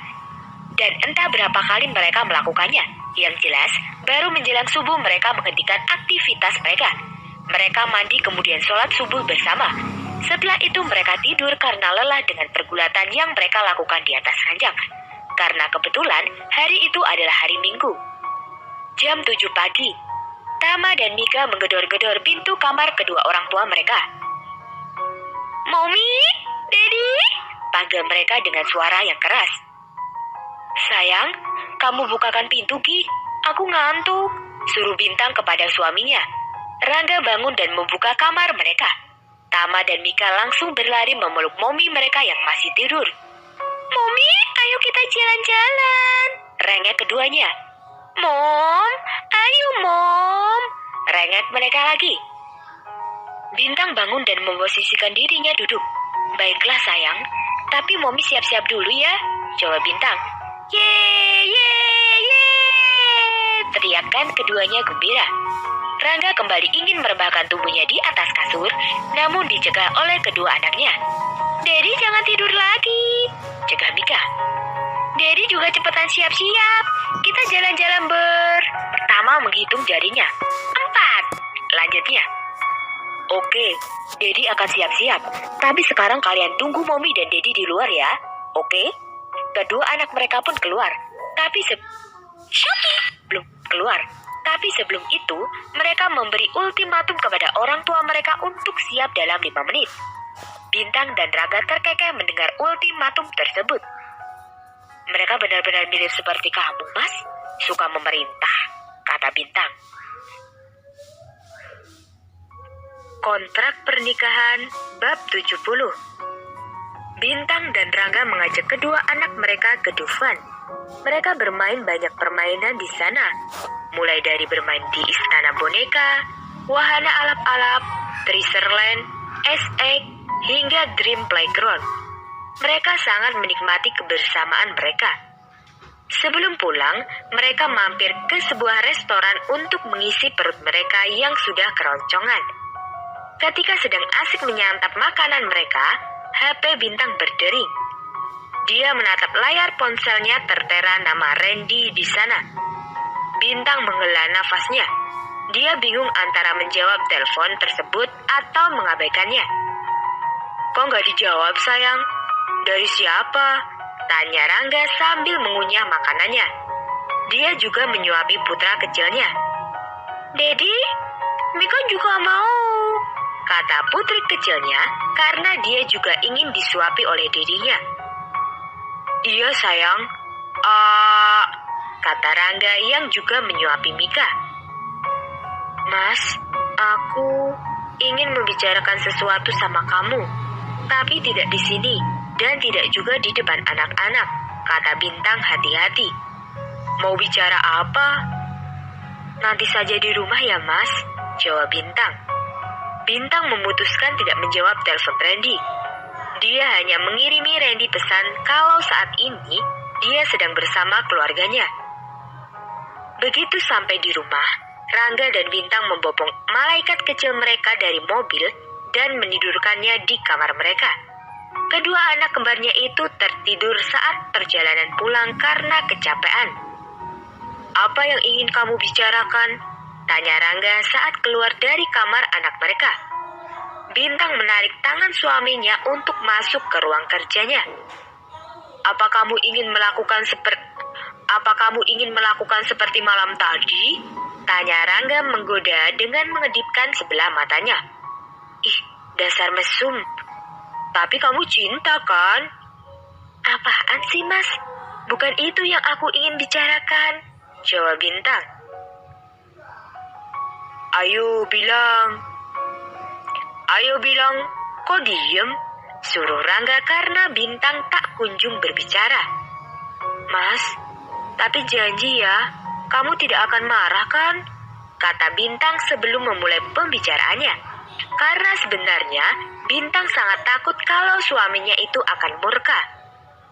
Dan entah berapa kali mereka melakukannya. Yang jelas, baru menjelang subuh mereka menghentikan aktivitas mereka. Mereka mandi kemudian sholat subuh bersama. Setelah itu mereka tidur karena lelah dengan pergulatan yang mereka lakukan di atas ranjang. Karena kebetulan hari itu adalah hari Minggu. Jam 7 pagi, Tama dan Mika menggedor-gedor pintu kamar kedua orang tua mereka. "Mommy, Daddy," panggil mereka dengan suara yang keras. "Sayang, kamu bukakan pintu, Ki. Aku ngantuk," suruh Bintang kepada suaminya. Rangga bangun dan membuka kamar mereka. Tama dan Mika langsung berlari memeluk Mommy mereka yang masih tidur. "Mommy, ayo kita jalan-jalan," rengek keduanya. "Mom, ayo Mom," rengek mereka lagi. Bintang bangun dan memposisikan dirinya duduk. "Baiklah sayang, tapi Mommy siap-siap dulu ya," jawab Bintang. "Yeay, yeay, yeay," teriakan keduanya gembira. Rangga kembali ingin merebahkan tubuhnya di atas kasur, namun dicegah oleh kedua anaknya. "Daddy jangan tidur lagi," cegah Mika. "Daddy juga cepetan siap-siap, kita jalan-jalan Tama menghitung jarinya. 4, lanjutnya. "Oke, Daddy akan siap-siap, tapi sekarang kalian tunggu Mommy dan Daddy di luar ya, oke?" Kedua anak mereka pun keluar, tapi belum keluar. Tapi sebelum itu, mereka memberi ultimatum kepada orang tua mereka untuk siap dalam 5 menit. Bintang dan Rangga terkekeh mendengar ultimatum tersebut. "Mereka benar-benar mirip seperti kamu, Mas. Suka memerintah," kata Bintang. Kontrak pernikahan bab 70. Bintang dan Rangga mengajak kedua anak mereka ke Dufan. Mereka bermain banyak permainan di sana, mulai dari bermain di istana boneka, wahana alap-alap, Treasureland, Ice Egg, hingga Dream Playground. Mereka sangat menikmati kebersamaan mereka. Sebelum pulang, mereka mampir ke sebuah restoran untuk mengisi perut mereka yang sudah keroncongan. Ketika sedang asik menyantap makanan mereka, HP Bintang berdering. Dia menatap layar ponselnya tertera nama Randy di sana. Bintang menghela nafasnya. Dia bingung antara menjawab telepon tersebut atau mengabaikannya. "Kok nggak dijawab, sayang? Dari siapa?" tanya Rangga sambil mengunyah makanannya. Dia juga menyuapi putra kecilnya. "Daddy, Mika juga mau," kata putri kecilnya karena dia juga ingin disuapi oleh dirinya. "Iya sayang," kata Rangga yang juga menyuapi Mika. "Mas, aku ingin membicarakan sesuatu sama kamu, tapi tidak di sini dan tidak juga di depan anak-anak," kata Bintang hati-hati. "Mau bicara apa?" "Nanti saja di rumah ya, Mas," jawab Bintang. Bintang memutuskan tidak menjawab telepon Randy. Dia hanya mengirimi Randy pesan kalau saat ini dia sedang bersama keluarganya. Begitu sampai di rumah, Rangga dan Bintang membopong malaikat kecil mereka dari mobil dan menidurkannya di kamar mereka. Kedua anak kembarnya itu tertidur saat perjalanan pulang karena kecapean. "Apa yang ingin kamu bicarakan?" tanya Rangga saat keluar dari kamar anak mereka. Bintang menarik tangan suaminya untuk masuk ke ruang kerjanya. Apa kamu ingin melakukan seperti malam tadi?" tanya Rangga menggoda dengan mengedipkan sebelah matanya. "Ih, dasar mesum. Tapi kamu cinta kan?" "Apaan sih, Mas? Bukan itu yang aku ingin bicarakan," jawab Bintang. Ayo bilang, kok diem?" suruh Rangga karena Bintang tak kunjung berbicara. "Mas, tapi janji ya, kamu tidak akan marah kan?" kata Bintang sebelum memulai pembicaraannya. Karena sebenarnya Bintang sangat takut kalau suaminya itu akan murka.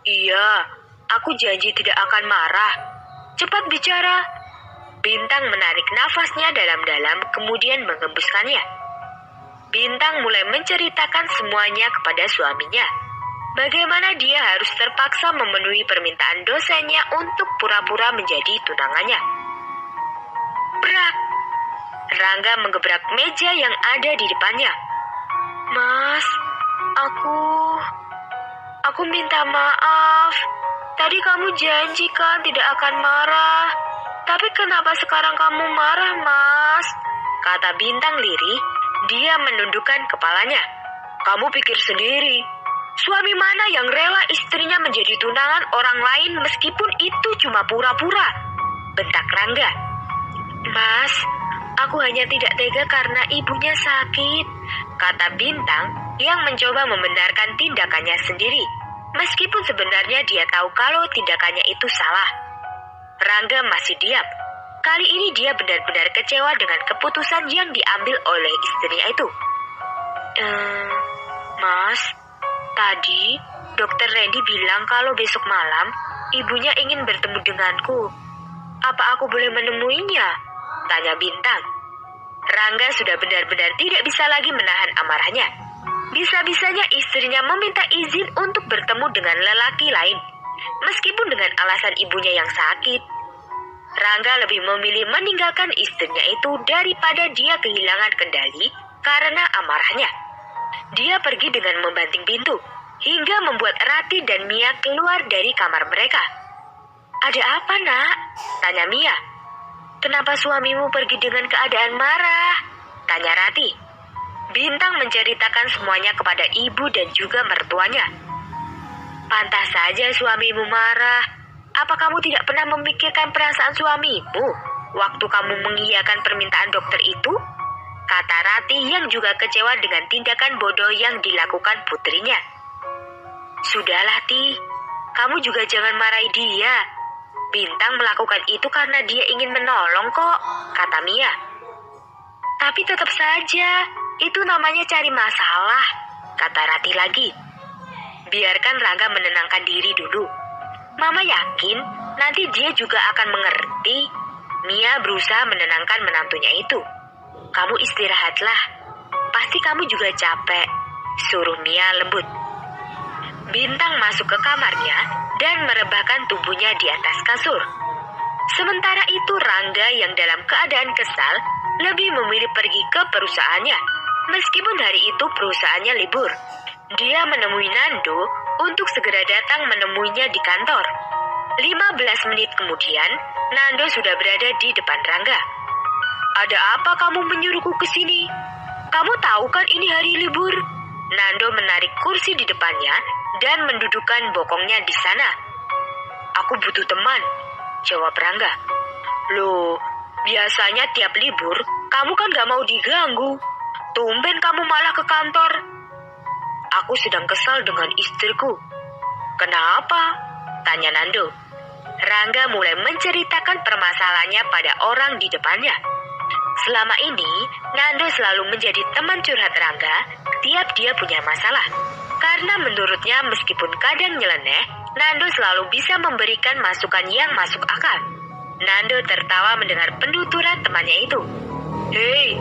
"Iya, aku janji tidak akan marah. Cepat bicara." Bintang menarik nafasnya dalam-dalam kemudian mengembuskannya. Bintang mulai menceritakan semuanya kepada suaminya. Bagaimana dia harus terpaksa memenuhi permintaan dosennya untuk pura-pura menjadi tunangannya. Brak! Rangga menggebrak meja yang ada di depannya. Mas, aku minta maaf. Tadi kamu janji kan tidak akan marah. Tapi kenapa sekarang kamu marah, Mas? Kata Bintang lirih. Dia menundukkan kepalanya. Kamu pikir sendiri. Suami mana yang rela istrinya menjadi tunangan orang lain meskipun itu cuma pura-pura? Bentak Rangga. Mas, aku hanya tidak tega karena ibunya sakit, kata Bintang yang mencoba membenarkan tindakannya sendiri. Meskipun sebenarnya dia tahu kalau tindakannya itu salah. Rangga masih diam. Kali ini dia benar-benar kecewa dengan keputusan yang diambil oleh istrinya itu. Mas, tadi Dokter Randy bilang kalau besok malam ibunya ingin bertemu denganku. Apa aku boleh menemuinya? Tanya Bintang. Rangga sudah benar-benar tidak bisa lagi menahan amarahnya. Bisa-bisanya istrinya meminta izin untuk bertemu dengan lelaki lain, meskipun dengan alasan ibunya yang sakit. Rangga lebih memilih meninggalkan istrinya itu daripada dia kehilangan kendali karena amarahnya. Dia pergi dengan membanting pintu, hingga membuat Rati dan Mia keluar dari kamar mereka. Ada apa, Nak? Tanya Mia. Kenapa suamimu pergi dengan keadaan marah? Tanya Rati. Bintang menceritakan semuanya kepada ibu dan juga mertuanya. Pantas saja suamimu marah. Apa kamu tidak pernah memikirkan perasaan suamimu waktu kamu mengiyakan permintaan dokter itu? Kata Rati yang juga kecewa dengan tindakan bodoh yang dilakukan putrinya. Sudahlah, Ti. Kamu juga jangan marahi dia. Bintang melakukan itu karena dia ingin menolong kok, kata Mia. Tapi tetap saja, itu namanya cari masalah, kata Rati lagi. Biarkan Rangga menenangkan diri dulu. Mama yakin nanti dia juga akan mengerti. Mia berusaha menenangkan menantunya itu. Kamu istirahatlah. Pasti kamu juga capek, suruh Mia lembut. Bintang masuk ke kamarnya dan merebahkan tubuhnya di atas kasur. Sementara itu Rangga yang dalam keadaan kesal lebih memilih pergi ke perusahaannya. Meskipun hari itu perusahaannya libur, dia menemui Nando untuk segera datang menemuinya di kantor. 15 menit kemudian, Nando sudah berada di depan Rangga. Ada apa kamu menyuruhku ke sini? Kamu tahu kan ini hari libur? Nando menarik kursi di depannya dan mendudukkan bokongnya di sana. Aku butuh teman, jawab Rangga. Loh, biasanya tiap libur kamu kan gak mau diganggu. Tumben kamu malah ke kantor. Aku sedang kesal dengan istriku. Kenapa? Tanya Nando. Rangga mulai menceritakan permasalahannya pada orang di depannya. Selama ini, Nando selalu menjadi teman curhat Rangga tiap dia punya masalah. Karena menurutnya meskipun kadang nyeleneh, Nando selalu bisa memberikan masukan yang masuk akal. Nando tertawa mendengar penuturan temannya itu. Hei,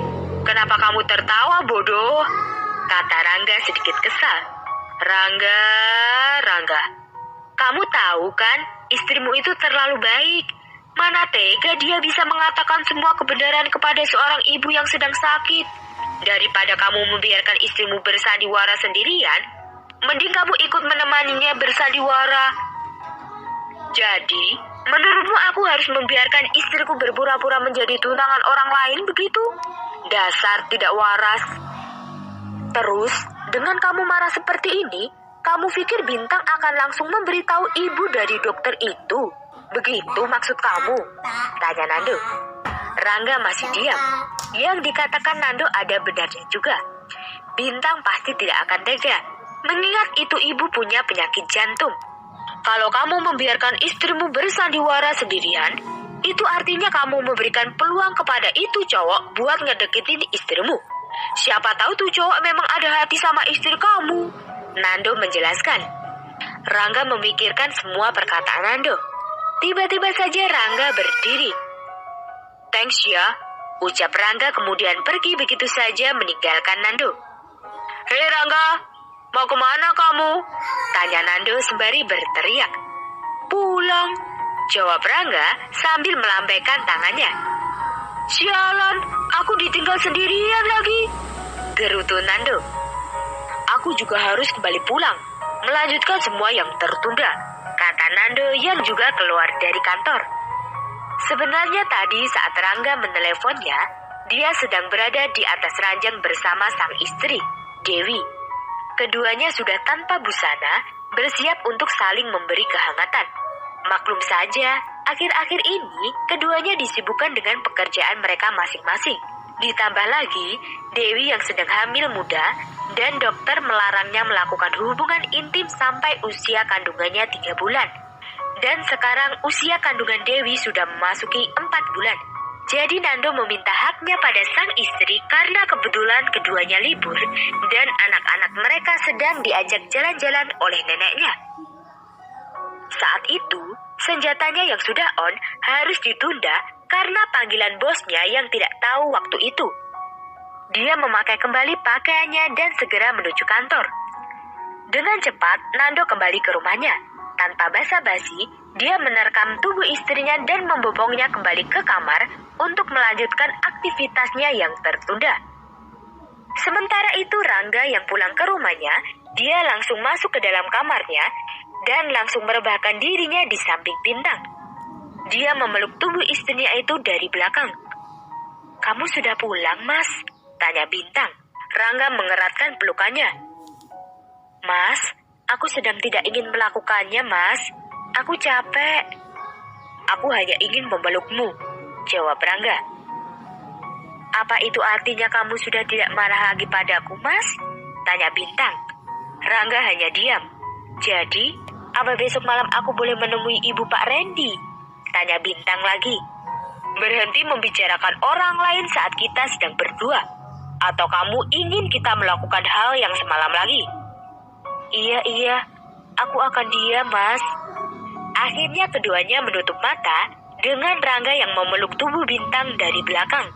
kenapa kamu tertawa, bodoh? Kata Rangga sedikit kesal. Rangga, kamu tahu kan istrimu itu terlalu baik. Mana tega dia bisa mengatakan semua kebenaran kepada seorang ibu yang sedang sakit. Daripada kamu membiarkan istrimu bersandiwara sendirian, mending kamu ikut menemaninya bersandiwara. Jadi, menurutmu aku harus membiarkan istriku berpura-pura menjadi tunangan orang lain begitu? Dasar tidak waras. Terus, dengan kamu marah seperti ini, kamu pikir Bintang akan langsung memberitahu ibu dari dokter itu? Begitu maksud kamu? Tanya Nando. Rangga masih diam. Yang dikatakan Nando ada benarnya juga. Bintang pasti tidak akan tega, mengingat itu ibu punya penyakit jantung. Kalau kamu membiarkan istrimu bersandiwara sendirian, itu artinya kamu memberikan peluang kepada itu cowok buat ngedeketin istrimu. Siapa tahu tuh cowok memang ada hati sama istri kamu. Nando menjelaskan. Rangga memikirkan semua perkataan Nando. Tiba-tiba saja Rangga berdiri. Thanks ya, ucap Rangga kemudian pergi begitu saja meninggalkan Nando. Hei Rangga, mau kemana kamu? Tanya Nando sembari berteriak. Pulang, jawab Rangga sambil melambaikan tangannya. Sialan, aku ditinggal sendirian lagi, gerutu Nando. Aku juga harus kembali pulang, melanjutkan semua yang tertunda, kata Nando yang juga keluar dari kantor. Sebenarnya tadi saat Rangga meneleponnya, dia sedang berada di atas ranjang bersama sang istri, Dewi. Keduanya sudah tanpa busana, bersiap untuk saling memberi kehangatan. Maklum saja, akhir-akhir ini keduanya disibukkan dengan pekerjaan mereka masing-masing. Ditambah lagi, Dewi yang sedang hamil muda dan dokter melarangnya melakukan hubungan intim sampai usia kandungannya 3 bulan. Dan sekarang usia kandungan Dewi sudah memasuki 4 bulan. Jadi Nando meminta haknya pada sang istri karena kebetulan keduanya libur dan anak-anak mereka sedang diajak jalan-jalan oleh neneknya. Saat itu, senjatanya yang sudah on harus ditunda karena panggilan bosnya yang tidak tahu waktu itu. Dia memakai kembali pakaiannya dan segera menuju kantor. Dengan cepat, Nando kembali ke rumahnya. Tanpa basa-basi, dia menerkam tubuh istrinya dan membopongnya kembali ke kamar untuk melanjutkan aktivitasnya yang tertunda. Sementara itu Rangga yang pulang ke rumahnya, dia langsung masuk ke dalam kamarnya dan langsung merebahkan dirinya di samping Bintang. Dia memeluk tubuh istrinya itu dari belakang. Kamu sudah pulang, Mas? Tanya Bintang. Rangga mengeratkan pelukannya. Mas, aku sedang tidak ingin melakukannya, Mas. Aku capek. Aku hanya ingin memelukmu, jawab Rangga. Apa itu artinya kamu sudah tidak marah lagi padaku, Mas? Tanya Bintang. Rangga hanya diam. Jadi, apa besok malam aku boleh menemui ibu Pak Randy? Tanya Bintang lagi. Berhenti membicarakan orang lain saat kita sedang berdua. Atau kamu ingin kita melakukan hal yang semalam lagi? Iya, aku akan diam, Mas. Akhirnya keduanya menutup mata dengan Rangga yang memeluk tubuh Bintang dari belakang.